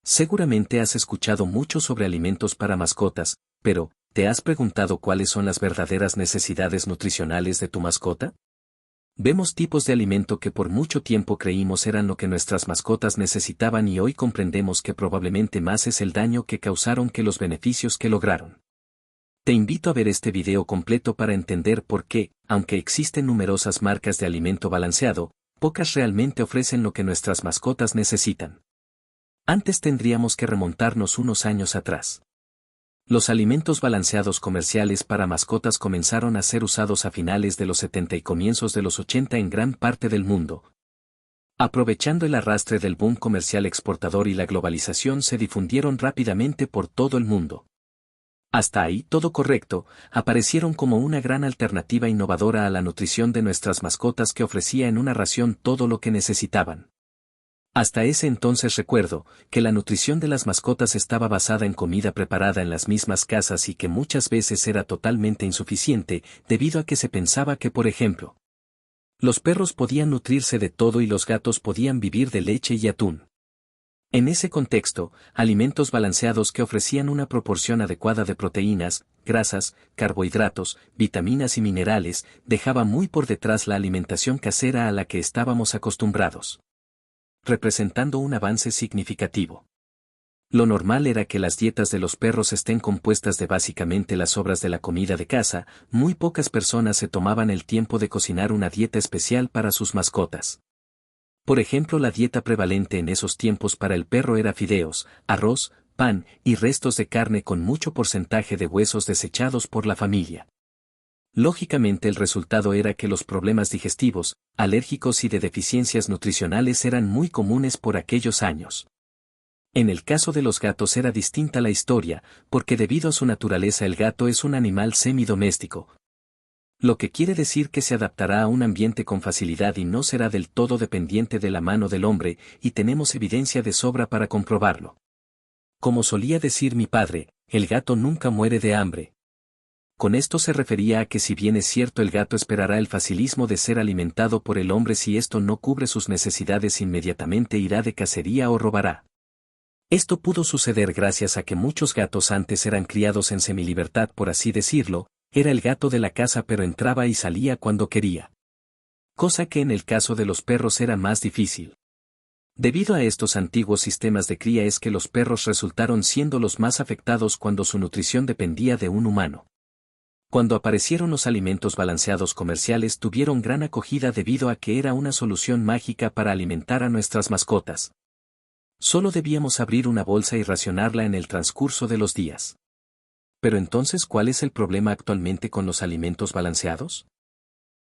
Seguramente has escuchado mucho sobre alimentos para mascotas, pero, ¿te has preguntado cuáles son las verdaderas necesidades nutricionales de tu mascota? Vemos tipos de alimento que por mucho tiempo creímos eran lo que nuestras mascotas necesitaban y hoy comprendemos que probablemente más es el daño que causaron que los beneficios que lograron. Te invito a ver este video completo para entender por qué, aunque existen numerosas marcas de alimento balanceado, pocas realmente ofrecen lo que nuestras mascotas necesitan. Antes tendríamos que remontarnos unos años atrás. Los alimentos balanceados comerciales para mascotas comenzaron a ser usados a finales de los 70 y comienzos de los 80 en gran parte del mundo. Aprovechando el arrastre del boom comercial exportador y la globalización se difundieron rápidamente por todo el mundo. Hasta ahí todo correcto, aparecieron como una gran alternativa innovadora a la nutrición de nuestras mascotas que ofrecía en una ración todo lo que necesitaban. Hasta ese entonces recuerdo que la nutrición de las mascotas estaba basada en comida preparada en las mismas casas y que muchas veces era totalmente insuficiente debido a que se pensaba que, por ejemplo, los perros podían nutrirse de todo y los gatos podían vivir de leche y atún. En ese contexto, alimentos balanceados que ofrecían una proporción adecuada de proteínas, grasas, carbohidratos, vitaminas y minerales, dejaba muy por detrás la alimentación casera a la que estábamos acostumbrados, representando un avance significativo. Lo normal era que las dietas de los perros estén compuestas de básicamente las sobras de la comida de caza, muy pocas personas se tomaban el tiempo de cocinar una dieta especial para sus mascotas. Por ejemplo, la dieta prevalente en esos tiempos para el perro era fideos, arroz, pan y restos de carne con mucho porcentaje de huesos desechados por la familia. Lógicamente el resultado era que los problemas digestivos, alérgicos y de deficiencias nutricionales eran muy comunes por aquellos años. En el caso de los gatos era distinta la historia, porque debido a su naturaleza el gato es un animal semidoméstico, lo que quiere decir que se adaptará a un ambiente con facilidad y no será del todo dependiente de la mano del hombre, y tenemos evidencia de sobra para comprobarlo. Como solía decir mi padre, el gato nunca muere de hambre. Con esto se refería a que si bien es cierto el gato esperará el facilismo de ser alimentado por el hombre si esto no cubre sus necesidades inmediatamente irá de cacería o robará. Esto pudo suceder gracias a que muchos gatos antes eran criados en semilibertad por así decirlo, era el gato de la casa pero entraba y salía cuando quería. Cosa que en el caso de los perros era más difícil. Debido a estos antiguos sistemas de cría es que los perros resultaron siendo los más afectados cuando su nutrición dependía de un humano. Cuando aparecieron los alimentos balanceados comerciales tuvieron gran acogida debido a que era una solución mágica para alimentar a nuestras mascotas. Solo debíamos abrir una bolsa y racionarla en el transcurso de los días. Pero entonces, ¿cuál es el problema actualmente con los alimentos balanceados?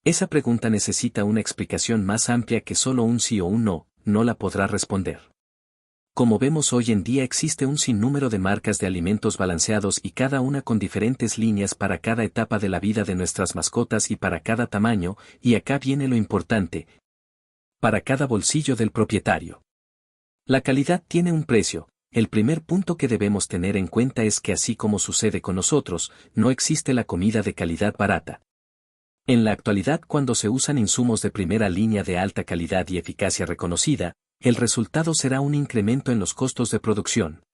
Esa pregunta necesita una explicación más amplia que solo un sí o un no, no la podrá responder. Como vemos hoy en día existe un sinnúmero de marcas de alimentos balanceados y cada una con diferentes líneas para cada etapa de la vida de nuestras mascotas y para cada tamaño, y acá viene lo importante, para cada bolsillo del propietario. La calidad tiene un precio. El primer punto que debemos tener en cuenta es que así como sucede con nosotros, no existe la comida de calidad barata. En la actualidad cuando se usan insumos de primera línea de alta calidad y eficacia reconocida, el resultado será un incremento en los costos de producción.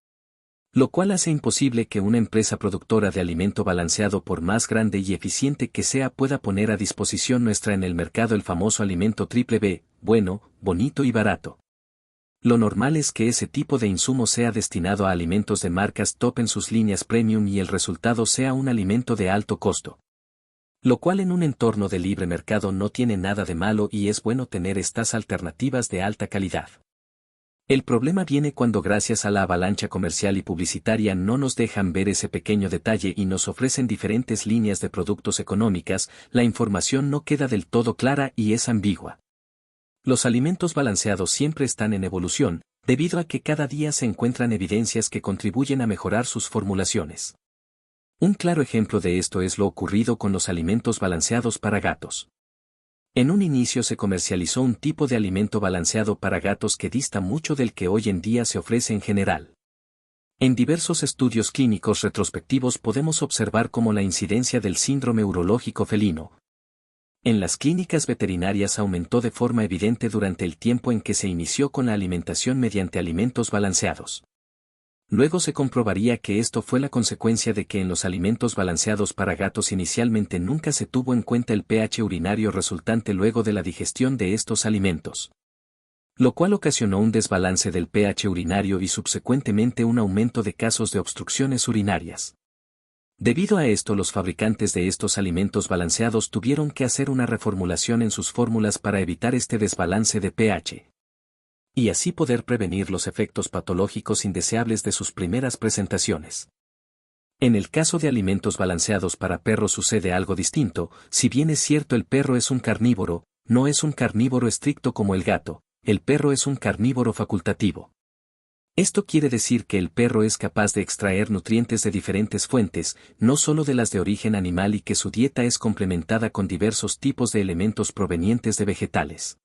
Lo cual hace imposible que una empresa productora de alimento balanceado por más grande y eficiente que sea pueda poner a disposición nuestra en el mercado el famoso alimento triple B, bueno, bonito y barato. Lo normal es que ese tipo de insumo sea destinado a alimentos de marcas top en sus líneas premium y el resultado sea un alimento de alto costo. Lo cual en un entorno de libre mercado no tiene nada de malo y es bueno tener estas alternativas de alta calidad. El problema viene cuando gracias a la avalancha comercial y publicitaria no nos dejan ver ese pequeño detalle y nos ofrecen diferentes líneas de productos económicas, la información no queda del todo clara y es ambigua. Los alimentos balanceados siempre están en evolución, debido a que cada día se encuentran evidencias que contribuyen a mejorar sus formulaciones. Un claro ejemplo de esto es lo ocurrido con los alimentos balanceados para gatos. En un inicio se comercializó un tipo de alimento balanceado para gatos que dista mucho del que hoy en día se ofrece en general. En diversos estudios clínicos retrospectivos podemos observar cómo la incidencia del síndrome urológico felino en las clínicas veterinarias aumentó de forma evidente durante el tiempo en que se inició con la alimentación mediante alimentos balanceados. Luego se comprobaría que esto fue la consecuencia de que en los alimentos balanceados para gatos inicialmente nunca se tuvo en cuenta el pH urinario resultante luego de la digestión de estos alimentos, lo cual ocasionó un desbalance del pH urinario y subsecuentemente un aumento de casos de obstrucciones urinarias. Debido a esto, los fabricantes de estos alimentos balanceados tuvieron que hacer una reformulación en sus fórmulas para evitar este desbalance de pH y así poder prevenir los efectos patológicos indeseables de sus primeras presentaciones. En el caso de alimentos balanceados para perros sucede algo distinto. Si bien es cierto el perro es un carnívoro, no es un carnívoro estricto como el gato, el perro es un carnívoro facultativo. Esto quiere decir que el perro es capaz de extraer nutrientes de diferentes fuentes, no solo de las de origen animal, y que su dieta es complementada con diversos tipos de elementos provenientes de vegetales.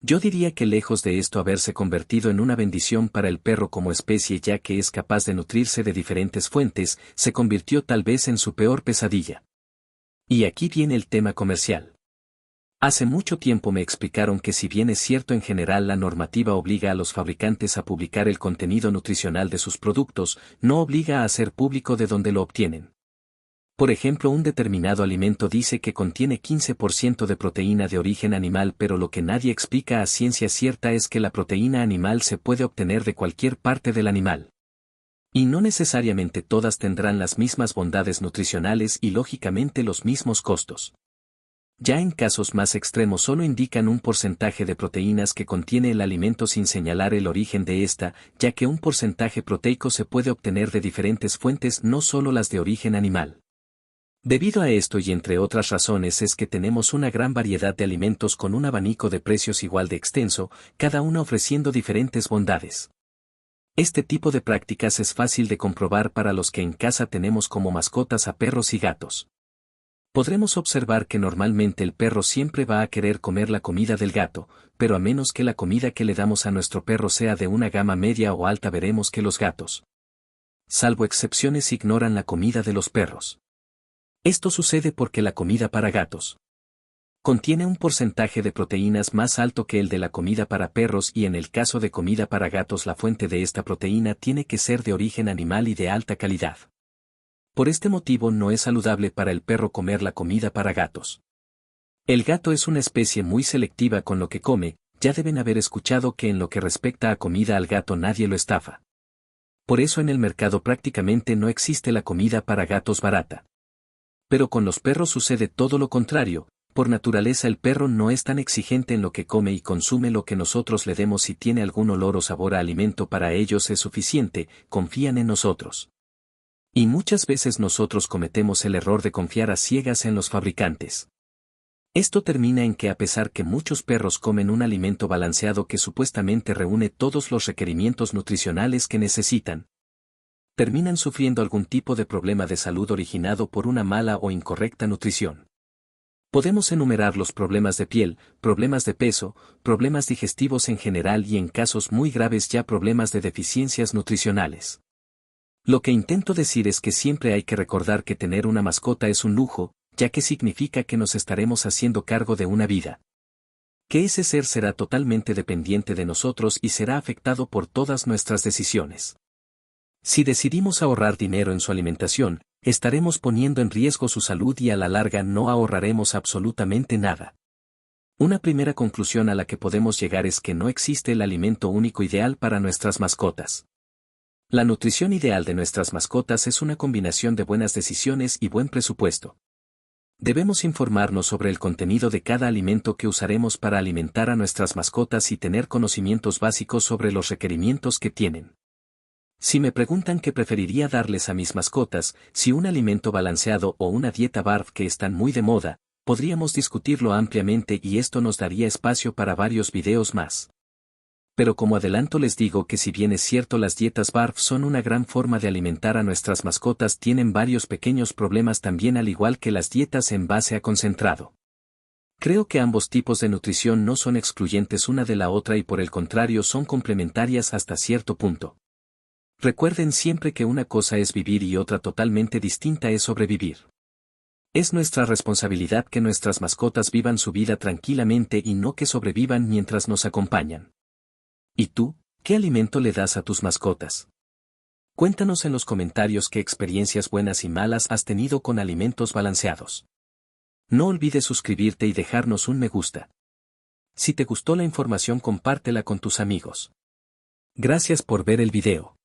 Yo diría que lejos de esto haberse convertido en una bendición para el perro como especie, ya que es capaz de nutrirse de diferentes fuentes, se convirtió tal vez en su peor pesadilla. Y aquí viene el tema comercial. Hace mucho tiempo me explicaron que si bien es cierto en general la normativa obliga a los fabricantes a publicar el contenido nutricional de sus productos, no obliga a hacer público de dónde lo obtienen. Por ejemplo, un determinado alimento dice que contiene 15% de proteína de origen animal, pero lo que nadie explica a ciencia cierta es que la proteína animal se puede obtener de cualquier parte del animal. Y no necesariamente todas tendrán las mismas bondades nutricionales y lógicamente los mismos costos. Ya en casos más extremos solo indican un porcentaje de proteínas que contiene el alimento sin señalar el origen de esta, ya que un porcentaje proteico se puede obtener de diferentes fuentes, no solo las de origen animal. Debido a esto y entre otras razones es que tenemos una gran variedad de alimentos con un abanico de precios igual de extenso, cada una ofreciendo diferentes bondades. Este tipo de prácticas es fácil de comprobar para los que en casa tenemos como mascotas a perros y gatos. Podremos observar que normalmente el perro siempre va a querer comer la comida del gato, pero a menos que la comida que le damos a nuestro perro sea de una gama media o alta, veremos que los gatos, salvo excepciones, ignoran la comida de los perros. Esto sucede porque la comida para gatos contiene un porcentaje de proteínas más alto que el de la comida para perros, y en el caso de comida para gatos la fuente de esta proteína tiene que ser de origen animal y de alta calidad. Por este motivo no es saludable para el perro comer la comida para gatos. El gato es una especie muy selectiva con lo que come, ya deben haber escuchado que en lo que respecta a comida al gato nadie lo estafa. Por eso en el mercado prácticamente no existe la comida para gatos barata. Pero con los perros sucede todo lo contrario. Por naturaleza el perro no es tan exigente en lo que come y consume lo que nosotros le demos. Si tiene algún olor o sabor a alimento, para ellos es suficiente, confían en nosotros. Y muchas veces nosotros cometemos el error de confiar a ciegas en los fabricantes. Esto termina en que a pesar que muchos perros comen un alimento balanceado que supuestamente reúne todos los requerimientos nutricionales que necesitan, terminan sufriendo algún tipo de problema de salud originado por una mala o incorrecta nutrición. Podemos enumerar los problemas de piel, problemas de peso, problemas digestivos en general y en casos muy graves ya problemas de deficiencias nutricionales. Lo que intento decir es que siempre hay que recordar que tener una mascota es un lujo, ya que significa que nos estaremos haciendo cargo de una vida. Que ese ser será totalmente dependiente de nosotros y será afectado por todas nuestras decisiones. Si decidimos ahorrar dinero en su alimentación, estaremos poniendo en riesgo su salud y a la larga no ahorraremos absolutamente nada. Una primera conclusión a la que podemos llegar es que no existe el alimento único ideal para nuestras mascotas. La nutrición ideal de nuestras mascotas es una combinación de buenas decisiones y buen presupuesto. Debemos informarnos sobre el contenido de cada alimento que usaremos para alimentar a nuestras mascotas y tener conocimientos básicos sobre los requerimientos que tienen. Si me preguntan qué preferiría darles a mis mascotas, si un alimento balanceado o una dieta BARF que están muy de moda, podríamos discutirlo ampliamente y esto nos daría espacio para varios videos más. Pero como adelanto les digo que si bien es cierto las dietas BARF son una gran forma de alimentar a nuestras mascotas, tienen varios pequeños problemas también, al igual que las dietas en base a concentrado. Creo que ambos tipos de nutrición no son excluyentes una de la otra y por el contrario son complementarias hasta cierto punto. Recuerden siempre que una cosa es vivir y otra totalmente distinta es sobrevivir. Es nuestra responsabilidad que nuestras mascotas vivan su vida tranquilamente y no que sobrevivan mientras nos acompañan. ¿Y tú, qué alimento le das a tus mascotas? Cuéntanos en los comentarios qué experiencias buenas y malas has tenido con alimentos balanceados. No olvides suscribirte y dejarnos un me gusta. Si te gustó la información, compártela con tus amigos. Gracias por ver el video.